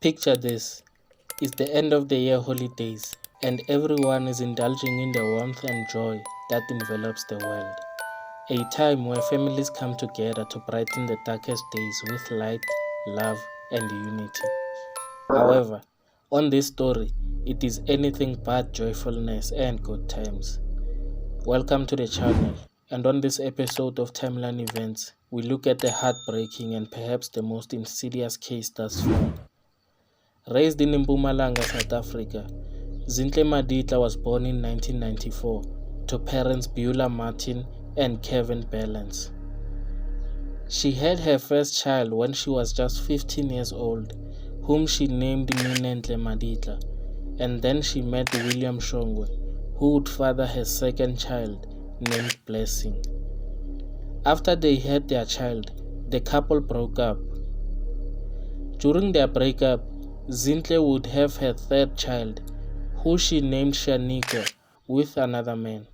Picture this. It's the end of the year holidays, and everyone is indulging in the warmth and joy that envelops the world. A time where families come together to brighten the darkest days with light, love, and unity. However, on this story, it is anything but joyfulness and good times. Welcome to the channel, and on this episode of Timeline Events, we look at the heartbreaking and perhaps the most insidious case thus far. Raised in Mpumalanga, South Africa, Zinhle Maditla was born in 1994 to parents Beulah Martin and Kevin Balance. She had her first child when she was just 15 years old, whom she named Zinhle Maditla, and then she met William Shongwe, who would father her second child, named Blessing. After they had their child, the couple broke up. During their breakup, Zinhle would have her third child, who she named Shaniqua, with another man.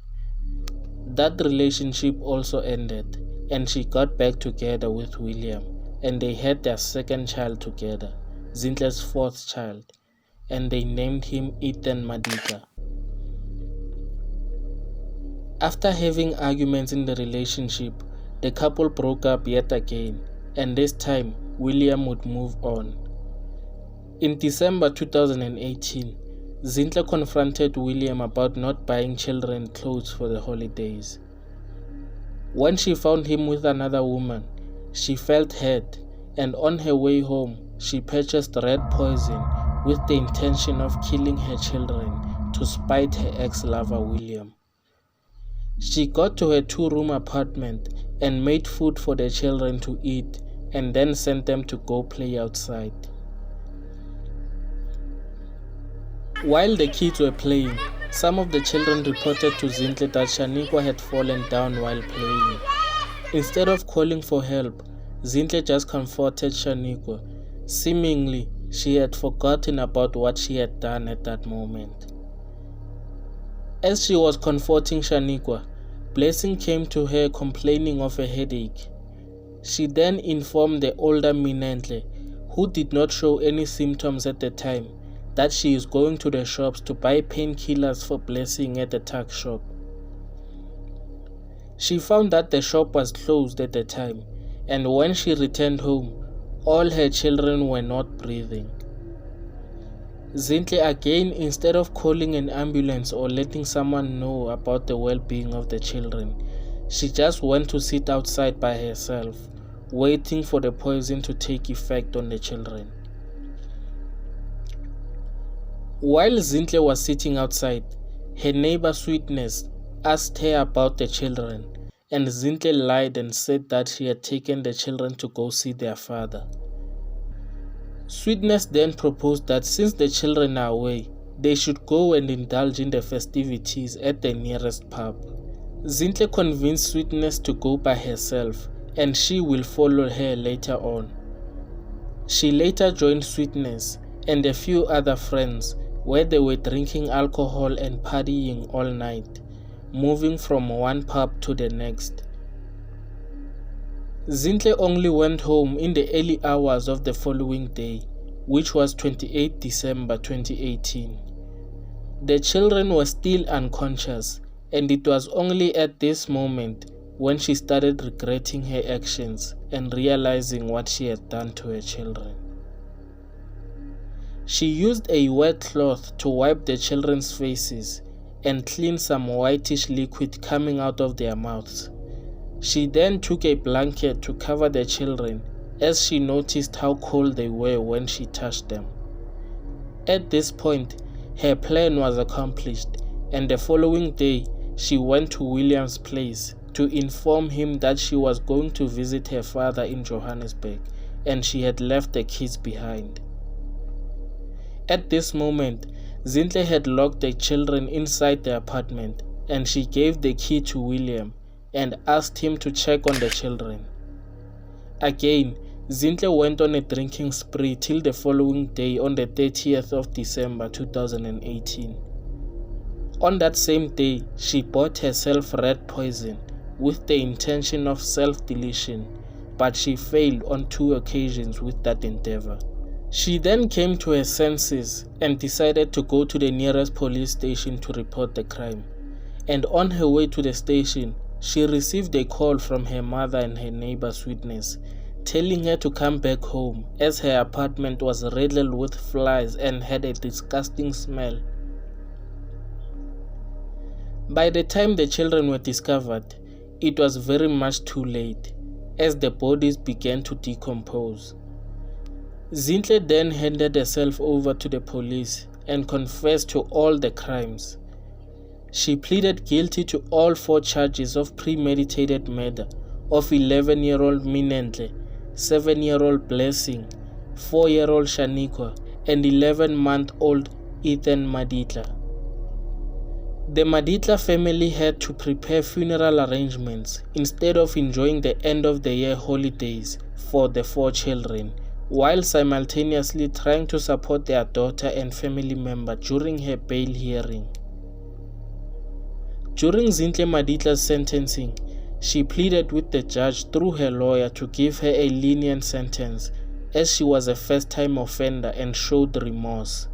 That relationship also ended, and she got back together with William, and they had their second child together, Zinhle's fourth child, and they named him Zinhle Maditla. After having arguments in the relationship, the couple broke up yet again, and this time William would move on. In December 2018, Zinhle confronted William about not buying children clothes for the holidays. When she found him with another woman, she felt hurt, and on her way home, she purchased rat poison with the intention of killing her children to spite her ex-lover William. She got to her two-room apartment and made food for the children to eat, and then sent them to go play outside. While the kids were playing, some of the children reported to Zinhle that Shaniqua had fallen down while playing. Instead of calling for help, Zinhle just comforted Shaniqua. Seemingly, she had forgotten about what she had done at that moment. As she was comforting Shaniqua, Blessing came to her complaining of a headache. She then informed the older Zinhle, who did not show any symptoms at the time, that she is going to the shops to buy painkillers for Blessing at the tuck shop. She found that the shop was closed at the time, and when she returned home, all her children were not breathing. Zinhle again, instead of calling an ambulance or letting someone know about the well-being of the children, she just went to sit outside by herself, waiting for the poison to take effect on the children. While Zinhle was sitting outside, her neighbor Sweetness asked her about the children, and Zinhle lied and said that she had taken the children to go see their father. Sweetness then proposed that since the children are away, they should go and indulge in the festivities at the nearest pub. Zinhle convinced Sweetness to go by herself, and she will follow her later on. She later joined Sweetness and a few other friends, where they were drinking alcohol and partying all night, moving from one pub to the next. Zinhle only went home in the early hours of the following day, which was 28 December 2018. The children were still unconscious, and it was only at this moment when she started regretting her actions and realizing what she had done to her children. She used a wet cloth to wipe the children's faces and clean some whitish liquid coming out of their mouths. She then took a blanket to cover the children, as she noticed how cold they were when she touched them. At this point, her plan was accomplished, and the following day, she went to William's place to inform him that she was going to visit her father in Johannesburg, and she had left the kids behind. At this moment, Zinhle had locked the children inside the apartment, and she gave the key to William and asked him to check on the children. Again, Zinhle went on a drinking spree till the following day on the 30th of December 2018. On that same day, she bought herself rat poison with the intention of self-deletion, but she failed on 2 occasions with that endeavor. She then came to her senses and decided to go to the nearest police station to report the crime. And on her way to the station, she received a call from her mother and her neighbor's witness, telling her to come back home as her apartment was riddled with flies and had a disgusting smell. By the time the children were discovered, it was very much too late, as the bodies began to decompose. Zinhle then handed herself over to the police and confessed to all the crimes. She pleaded guilty to all 4 charges of premeditated murder of 11-year-old Minenhle, 7-year-old Blessing, 4-year-old Shaniqua, and 11-month-old Zinhle Maditla. The Maditla family had to prepare funeral arrangements instead of enjoying the end-of-the-year holidays for the 4 children, while simultaneously trying to support their daughter and family member during her bail hearing. During Zinhle Maditla's sentencing, she pleaded with the judge through her lawyer to give her a lenient sentence, as she was a first-time offender and showed remorse.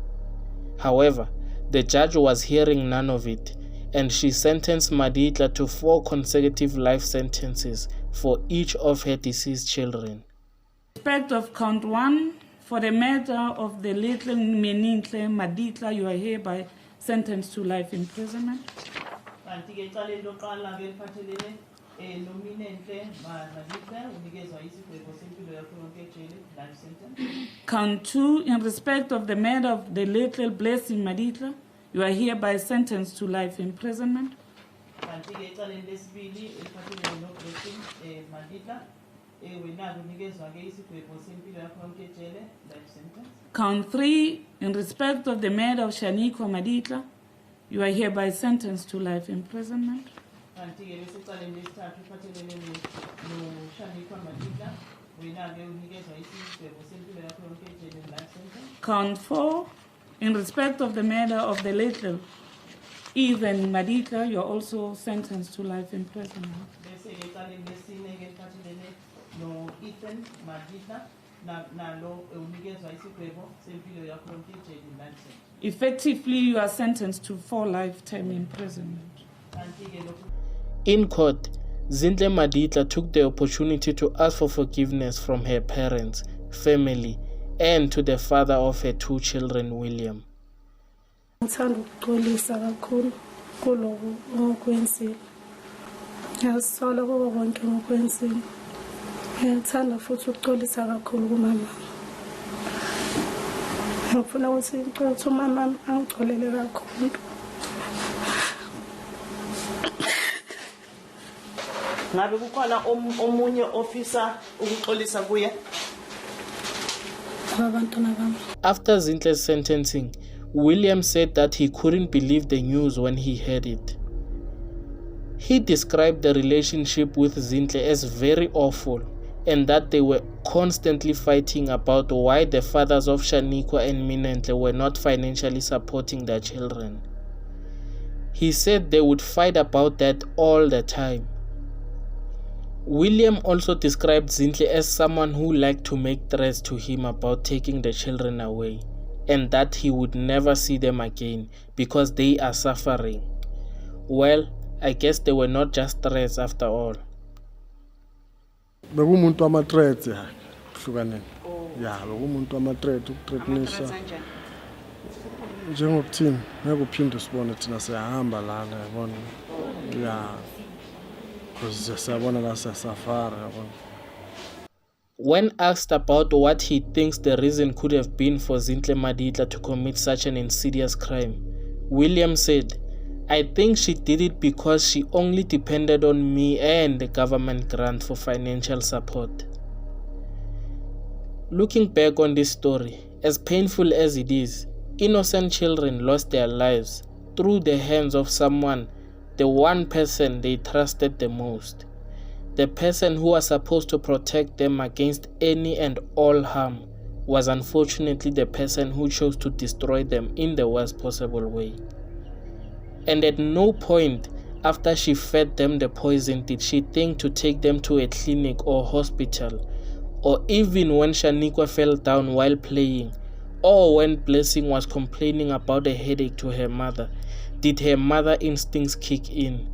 However, the judge was hearing none of it, and she sentenced Maditla to 4 consecutive life sentences for each of her deceased children. In respect of count 1, for the murder of the little Zinhle Maditla, you are hereby sentenced to life imprisonment. Count 2, in respect of the murder of the little Blessing Maditla, you are hereby sentenced to life imprisonment. Count 3, in respect of the murder of Shaniqua Maditla, you are hereby sentenced to life imprisonment. Count 4, in respect of the murder of the little Zinhle Maditla, you are also sentenced to life imprisonment. Effectively, you are sentenced to 4 lifetime imprisonment. In court, Zinhle Maditla took the opportunity to ask for forgiveness from her parents, family, and to the father of her 2 children, William. Ngiyathandwa futhi ukuxolisa kakhulu kumama. Ngifuna ukuthi ngicela ukuthi umama angixolele kakhulu. Ngabe kukhona omunye officer ukuxolisa kuye? Abantwana bami. After Zinhle's sentencing, William said that he couldn't believe the news when he heard it. He described the relationship with Zinhle as very awful, and that they were constantly fighting about why the fathers of Shaniqua and Minenhle were not financially supporting their children. He said they would fight about that all the time. William also described Zinhle as someone who liked to make threats to him about taking the children away, and that he would never see them again because they are suffering. Well, I guess they were not just threats after all. Bekumuntu ama-threats hlukaneni. Ya, bekumuntu ama-threat ukuthreatenisa. Njengokuthini ngeke uphinde sibone thina siyahamba lana yabona. Ya. Because siyabona la siyasafara yabona. When asked about what he thinks the reason could have been for Zinhle Maditla to commit such an insidious crime, William said, "I think she did it because she only depended on me and the government grant for financial support." Looking back on this story, as painful as it is, innocent children lost their lives through the hands of someone, the one person they trusted the most. The person who was supposed to protect them against any and all harm was unfortunately the person who chose to destroy them in the worst possible way. And at no point after she fed them the poison did she think to take them to a clinic or hospital or even when Shaniqua fell down while playing, or when Blessing was complaining about a headache to her mother, did her mother instincts kick in.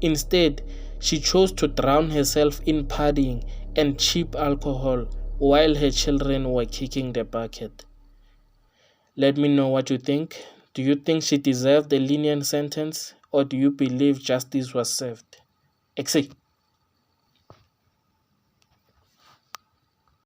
Instead, she chose to drown herself in partying and cheap alcohol while her children were kicking the bucket. Let me know what you think. Do you think she deserved a lenient sentence, or do you believe justice was served? Exit.